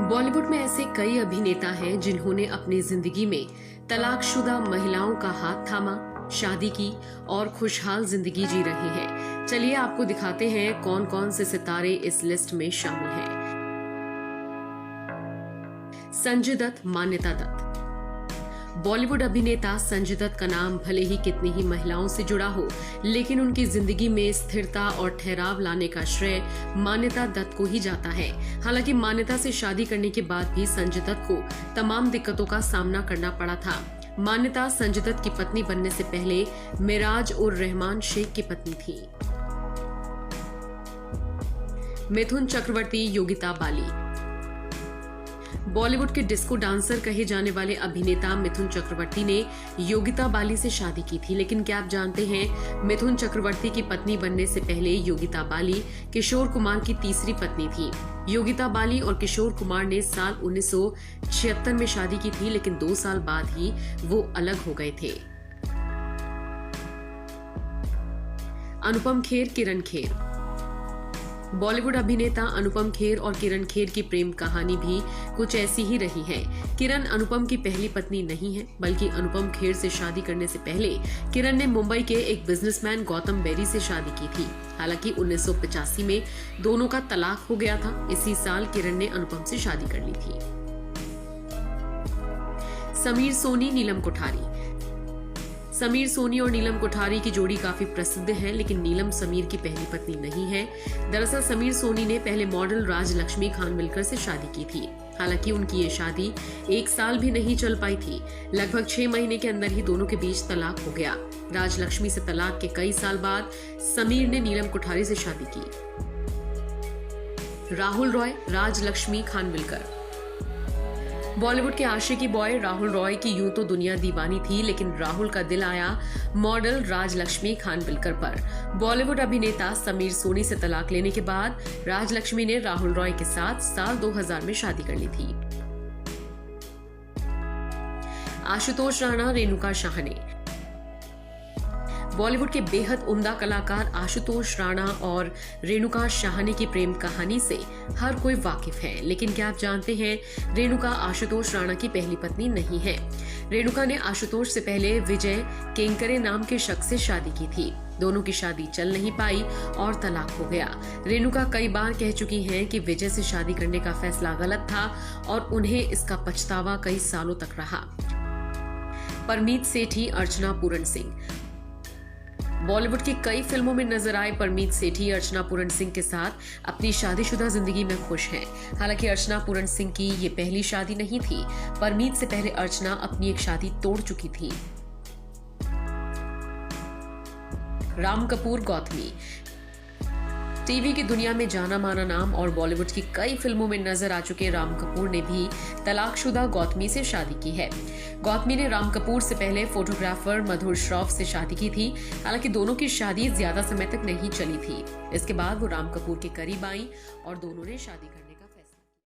बॉलीवुड में ऐसे कई अभिनेता हैं जिन्होंने अपनी जिंदगी में तलाकशुदा महिलाओं का हाथ थामा, शादी की और खुशहाल जिंदगी जी रहे हैं। चलिए आपको दिखाते हैं कौन कौन से सितारे इस लिस्ट में शामिल हैं। संजय दत्त, मान्यता दत्त। बॉलीवुड अभिनेता संजय दत्त का नाम भले ही कितनी ही महिलाओं से जुड़ा हो, लेकिन उनकी जिंदगी में स्थिरता और ठहराव लाने का श्रेय मान्यता दत्त को ही जाता है। हालांकि मान्यता से शादी करने के बाद भी संजय दत्त को तमाम दिक्कतों का सामना करना पड़ा था। मान्यता संजय दत्त की पत्नी बनने से पहले मेराज उर रहमान शेख की पत्नी थी। मिथुन चक्रवर्ती, योगिता बाली। बॉलीवुड के डिस्को डांसर कहे जाने वाले अभिनेता मिथुन चक्रवर्ती ने योगिता बाली से शादी की थी, लेकिन क्या आप जानते हैं मिथुन चक्रवर्ती की पत्नी बनने से पहले योगिता बाली किशोर कुमार की तीसरी पत्नी थी। योगिता बाली और किशोर कुमार ने साल 1976 में शादी की थी, लेकिन 2 साल बाद ही वो अलग हो गए थे। अनुपम खेर, किरण खेर। बॉलीवुड अभिनेता अनुपम खेर और किरण खेर की प्रेम कहानी भी कुछ ऐसी ही रही है। किरण अनुपम की पहली पत्नी नहीं है, बल्कि अनुपम खेर से शादी करने से पहले किरण ने मुंबई के एक बिजनेसमैन गौतम बेरी से शादी की थी। हालांकि 1985 में दोनों का तलाक हो गया था। इसी साल किरण ने अनुपम से शादी कर ली थी। समीर सोनी, नीलम कोठारी। समीर सोनी और नीलम कोठारी की जोड़ी काफी प्रसिद्ध है, लेकिन नीलम समीर की पहली पत्नी नहीं है। दरअसल समीर सोनी ने पहले मॉडल राजलक्ष्मी खानविलकर से शादी की थी। हालांकि उनकी ये शादी 1 साल भी नहीं चल पाई थी। लगभग 6 महीने के अंदर ही दोनों के बीच तलाक हो गया। राजलक्ष्मी से तलाक के कई साल बाद समीर ने नीलम कोठारी से शादी की। राहुल रॉय, राजलक्ष्मी खानविलकर। बॉलीवुड के आशिकी बॉय राहुल रॉय की यूं तो दुनिया दीवानी थी, लेकिन राहुल का दिल आया मॉडल राजलक्ष्मी खानविलकर पर। बॉलीवुड अभिनेता समीर सोनी से तलाक लेने के बाद राजलक्ष्मी ने राहुल रॉय के साथ साल 2000 में शादी कर ली थी। आशुतोष राणा, रेणुका साहनी। बॉलीवुड के बेहद उम्दा कलाकार आशुतोष राणा और रेणुका साहनी की प्रेम कहानी से हर कोई वाकिफ है, लेकिन क्या आप जानते हैं रेणुका आशुतोष राणा की पहली पत्नी नहीं है। रेणुका ने आशुतोष से पहले विजय केंकरे नाम के शख्स से शादी की थी। दोनों की शादी चल नहीं पाई और तलाक हो गया। रेणुका कई बार कह चुकी हैं कि विजय से शादी करने का फैसला गलत था और उन्हें इसका पछतावा कई सालों तक रहा। परमीत सेठी, अर्चना पूरन सिंह। बॉलीवुड की कई फिल्मों में नजर आए परमीत सेठी अर्चना पूरन सिंह के साथ अपनी शादीशुदा जिंदगी में खुश हैं। हालांकि अर्चना पूरन सिंह की ये पहली शादी नहीं थी। परमीत से पहले अर्चना अपनी एक शादी तोड़ चुकी थी। राम कपूर, गौतमी। टीवी की दुनिया में जाना माना नाम और बॉलीवुड की कई फिल्मों में नजर आ चुके राम कपूर ने भी तलाकशुदा गौतमी से शादी की है। गौतमी ने राम कपूर से पहले फोटोग्राफर मधुर श्रॉफ से शादी की थी। हालांकि दोनों की शादी ज्यादा समय तक नहीं चली थी। इसके बाद वो राम कपूर के करीब आई और दोनों ने शादी कर ली।